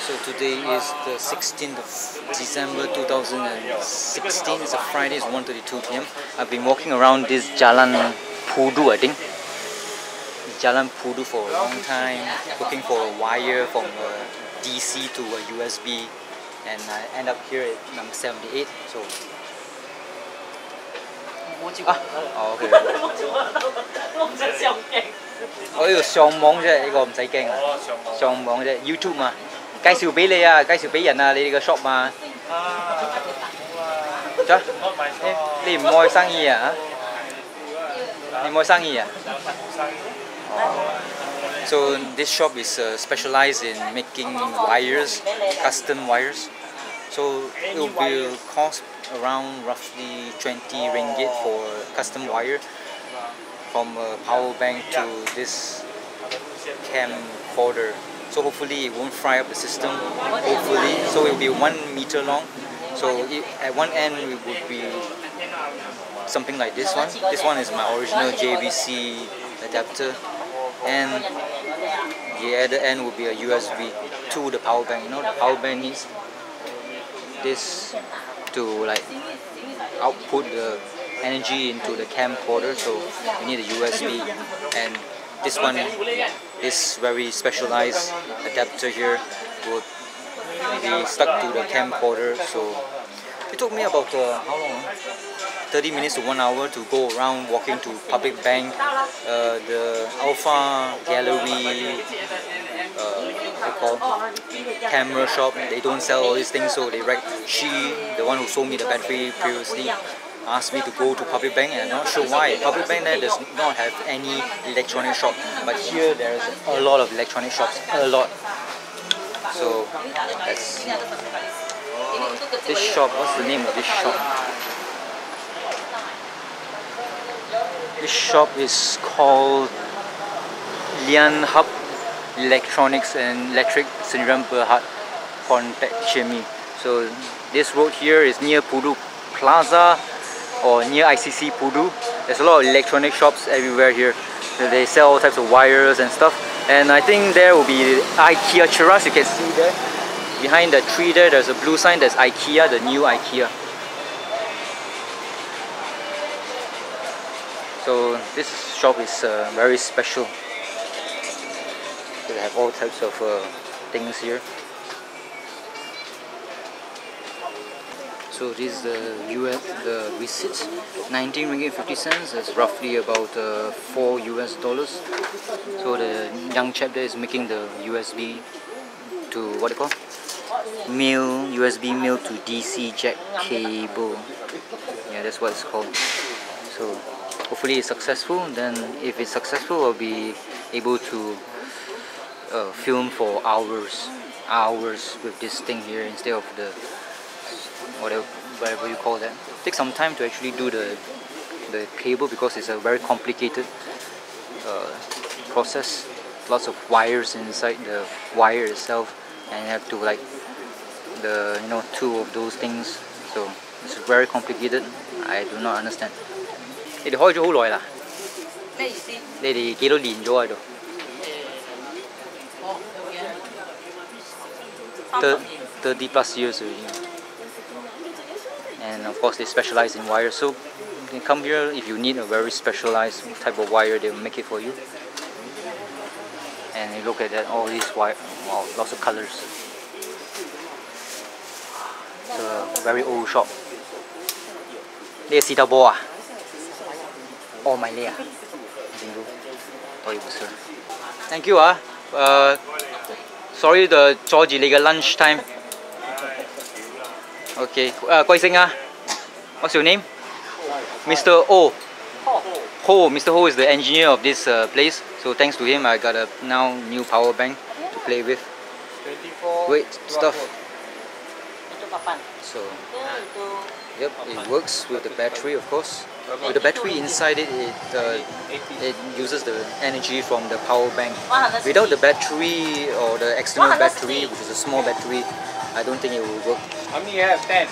So today is the 16th of December 2016. It's a Friday, it's 1:32 p.m. I've been walking around this Jalan Pudu, I think. Jalan Pudu for a long time, looking for a wire from a DC to a USB, and I end up here at number 78. So OK。我呢度上網啫，呢個唔使驚啊，上網啫 ，YouTube 嘛，介紹俾你啊，介紹俾人啊，你哋個 shop 嘛。咋？你唔愛生意啊？你唔愛生意啊？So this shop is specialized in making wires, custom wires. So it will cost around roughly 20 ringgit for custom wire, from a power bank to this camcorder. So hopefully it won't fry up the system, hopefully. So it will be 1 meter long. So at one end it would be something like this one. This one is my original JVC adapter, and the other end would be a USB to the power bank. You know, the power bank needs this to like output the energy into the camcorder, so you need a USB, and this one, this very specialized adapter here would be stuck to the camcorder. So it took me about how long? 30 minutes to 1 hour to go around walking to public bank, the Alpha Gallery, camera shop. They don't sell all these things, so she, the one who sold me the battery previously, asked me to go to public bank, and I'm not sure why. Public bank there does not have any electronic shop, but here there's a lot of electronic shops, a lot. So that's this shop. What's the name of this shop? This shop is called Lian Hub Electronics and Electric Sdn Bhd Contact Chimney. So this road here is near Pudu Plaza, or near ICC Pudu. There's a lot of electronic shops everywhere here. They sell all types of wires and stuff. And I think there will be IKEA Cheras. You can see there. Behind the tree there's a blue sign. There's IKEA, the new IKEA. So this shop is very special. They have all types of things here. So this is the receipt, 19 ringgit 50 cents. That's roughly about $4 US. So the young chap there is making the USB to what they call USB male to DC jack cable. Yeah, that's what it's called. So hopefully it's successful. Then if it's successful, I'll be able to film for hours with this thing here instead of the whatever you call that. Take some time to actually do the cable, because it's a very complicated process. Lots of wires inside the wire itself, and you have to like two of those things. So it's very complicated. I do not understand. 你哋開咗好耐啦？咩意思？你哋幾多年咗喺度？30 plus years already. And of course they specialize in wire, so you can come here if you need a very specialized type of wire. They will make it for you. And you look at that, all these wire, wow, lots of colors. It's a very old shop. 呢個士多波啊？哦，買呢啊？Thank you 啊。Sorry to 阻住你嘅 lunch time. Okay, 貴姓啊 ？What's your name? Mr. O. Ho. Mr. Ho is the engineer of this place. So thanks to him, I got a now new power bank to play with. Great stuff. So, yep, it works with the battery, of course. With the battery inside it, it uses the energy from the power bank. Without the battery or the external battery, which is a small battery, I don't think it will work. How many you have? 10.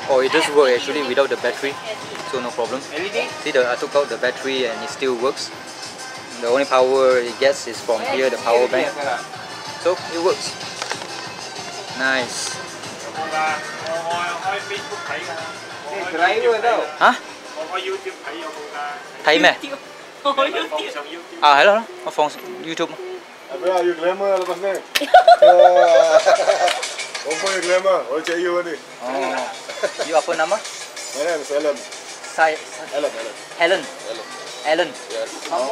Oh, it does work actually without the battery, so no problem. See, I took out the battery and it still works. The only power it gets is from here, the power bank. So it works. Nice. Hả? Thấy mẹ? À hay đó, nó phong YouTube. Apa ya, you glamour lepas ni? Apa you glamour? Oh, cik you ni. Oh. You apa nama? My name is Ellen. Ellen. Helen. Ellen. Yes. Ellen.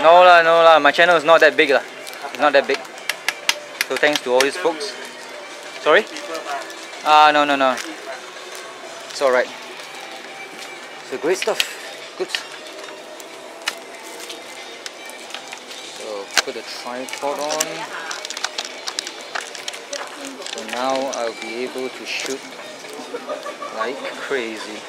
No lah. My channel is not that big lah. It's not that big. So thanks to all these folks. Sorry? No. It's alright. So great stuff. Good. So put the tripod on. So now I'll be able to shoot like crazy.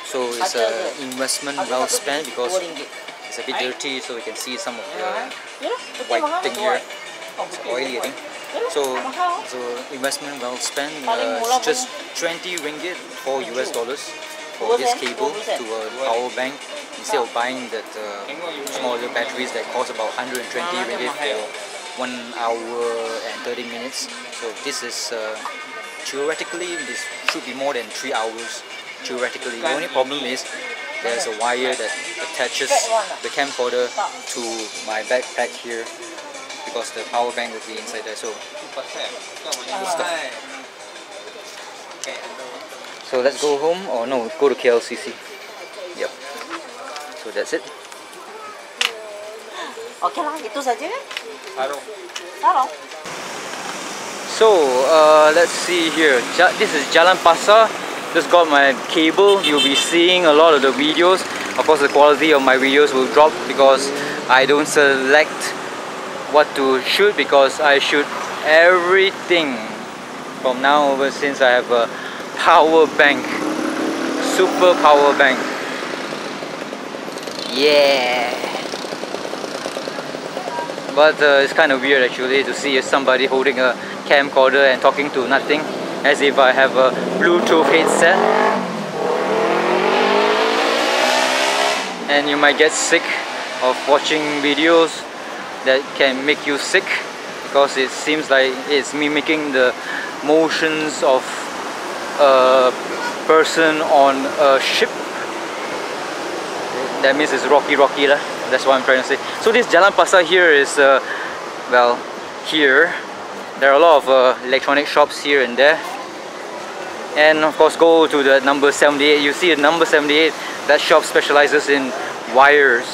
So it's an investment well spent because it's a bit dirty, so you can see some of the white thing here. It's oily, I think. So investment well spent. It's just 20 ringgit for US dollars for this cable to a power bank instead of buying that smaller batteries that cost about 120 ringgit for 1 hour and 30 minutes. So this is theoretically this should be more than 3 hours. Theoretically, the only problem is there's a wire that attaches the camcorder to my backpack here, because the power bank will be inside there. So good stuff. So let's go home, or no, go to KLCC. Yep. So that's it. Okay lah, itu saja. Sarung. So let's see here. This is Jalan Pasar. Just got my cable. You'll be seeing a lot of the videos. Of course, the quality of my videos will drop because I don't select what to shoot, because I shoot everything from now over, since I have a power bank, super power bank. Yeah. But it's kind of weird actually to see somebody holding a camcorder and talking to nothing, as if I have a Bluetooth headset. And you might get sick of watching videos that can make you sick, because it seems like it's mimicking the motions of a person on a ship. That means it's rocky lah. That's what I'm trying to say. So this Jalan Pasar here is, well, here there are a lot of electronic shops here and there. And of course, go to the number 78. You see the number 78. That shop specializes in wires.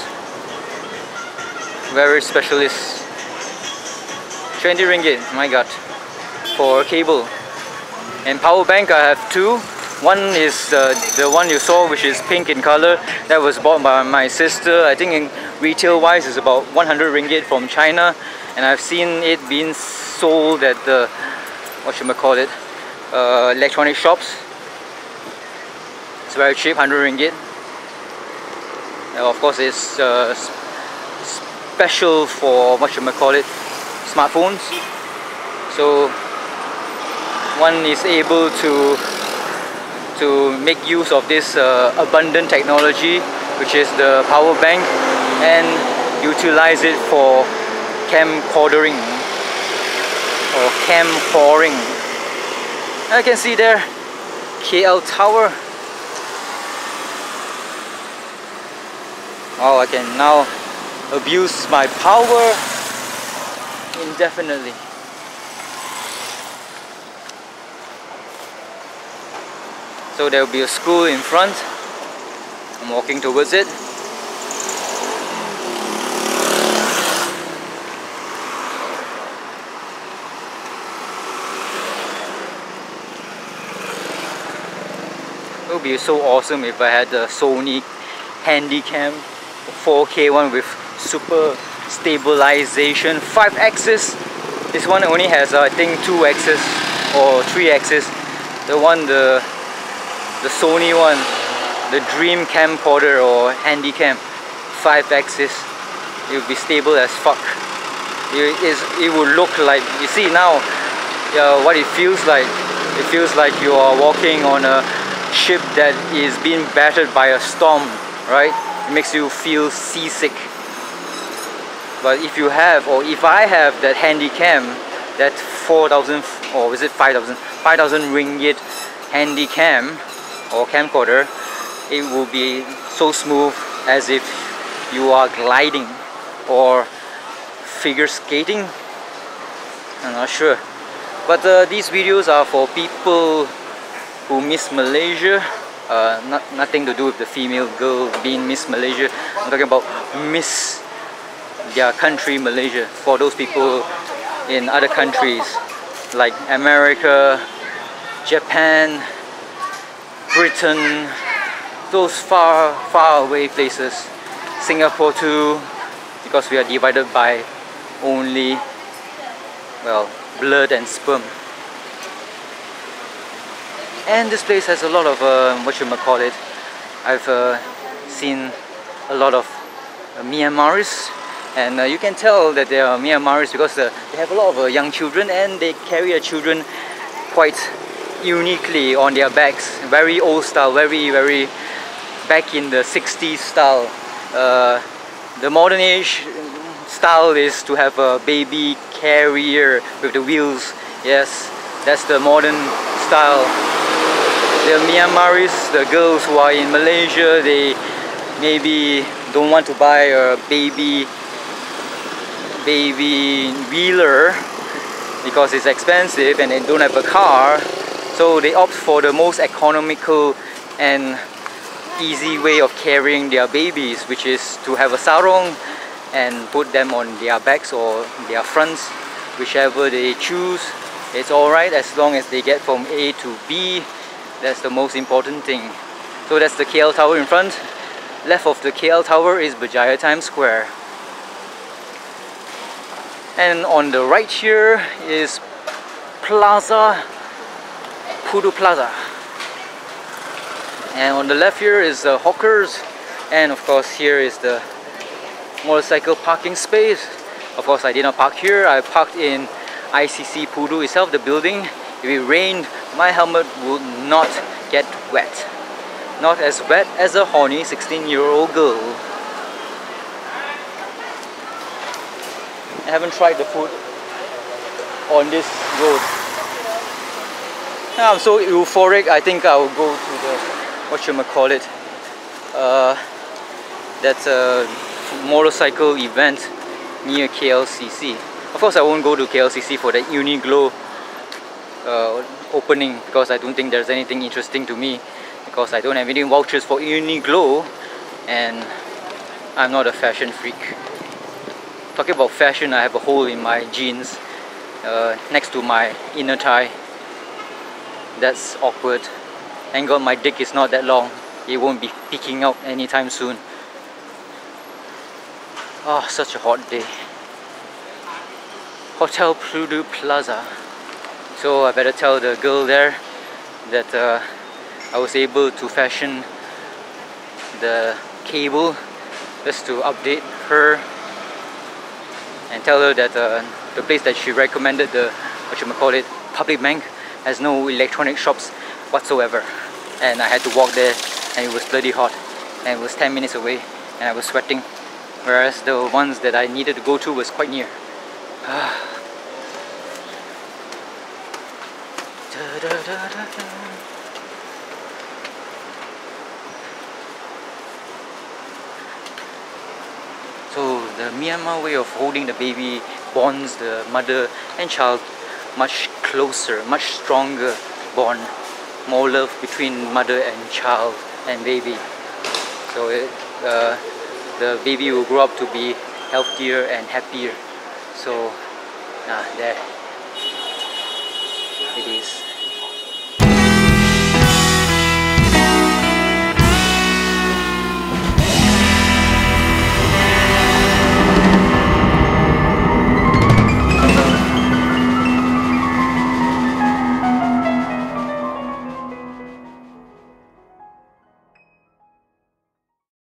Very specialist. 20 ringgit, my god, for a cable. And power bank I have two. One is the one you saw, which is pink in color. That was bought by my sister. I think in retail wise is about 100 ringgit from China, and I've seen it being sold at the, what should I call it, electronic shops. It's very cheap, 100 ringgit. Of course, it's special for, what should I call it, smartphones. So one is able to make use of this abundant technology, which is the power bank, and utilize it for camcordering or camcoring. I can see there KL Tower. Oh, I can now abuse my power indefinitely. So there will be a school in front. I'm walking towards it. It would be so awesome if I had the Sony Handycam 4K one with super stabilization, 5 axis. This one only has I think 2 axis or 3 axis. The Sony one, the Dream Camcorder or Handycam, 5 axis. It will be stable as fuck. It will look like, you see now what it feels like. It feels like you are walking on a ship that is being battered by a storm, right? It makes you feel seasick. But if you have, or if I have that Handycam, that 4,000 or is it 5,000 ringgit Handycam or camcorder, it will be so smooth as if you are gliding or figure skating. I'm not sure. But these videos are for people who miss Malaysia. Nothing to do with the female girl being Miss Malaysia. I'm talking about miss their country, Malaysia. For those people in other countries like America, Japan, Britain, those far away places. Singapore too, because we are divided by only, well, blood and sperm. And this place has a lot of I've seen a lot of Myanmaris, and you can tell that they are Myanmaris because they have a lot of young children, and they carry their children quite uniquely on their backs. Very old style, very back in the 60s style. The modern age style is to have a baby carrier with the wheels. Yes, that's the modern style. The Myanmaris, the girls who are in Malaysia, they maybe don't want to buy a baby wheeler because it's expensive, and they don't have a car, so they opt for the most economical and easy way of carrying their babies, which is to have a sarong and put them on their backs or their fronts, whichever they choose. It's alright as long as they get from A to B. That's the most important thing. So that's the KL Tower in front. Left of the KL Tower is Berjaya Times Square. And on the right here is Plaza, Pudu Plaza. And on the left here is the hawkers, and of course here is the motorcycle parking space. Of course I did not park here, I parked in ICC Pudu itself, the building. If it rained, my helmet would not get wet. Not as wet as a horny 16-year-old girl. I haven't tried the food on this road. I'm so euphoric, I think I will go to the that's a motorcycle event near KLCC. Of course I won't go to KLCC for the Uniqlo opening, because I don't think there's anything interesting to me, because I don't have any vouchers for Uniqlo and I'm not a fashion freak. Talking about fashion, I have a hole in my jeans next to my inner thigh. That's awkward. Thank God my dick is not that long. It won't be peeking out anytime soon. Oh, such a hot day. Hotel Pudu Plaza. So I better tell the girl there that I was able to fashion the cable just to update her, and tell her that the place that she recommended, the public bank, has no electronic shops whatsoever, and I had to walk there, and it was bloody hot, and it was 10 minutes away, and I was sweating, whereas the ones that I needed to go to was quite near. So the Myanmar way of holding the baby bonds the mother and child much closer, much stronger bond, more love between mother and child and baby. So the baby will grow up to be healthier and happier. So there it is.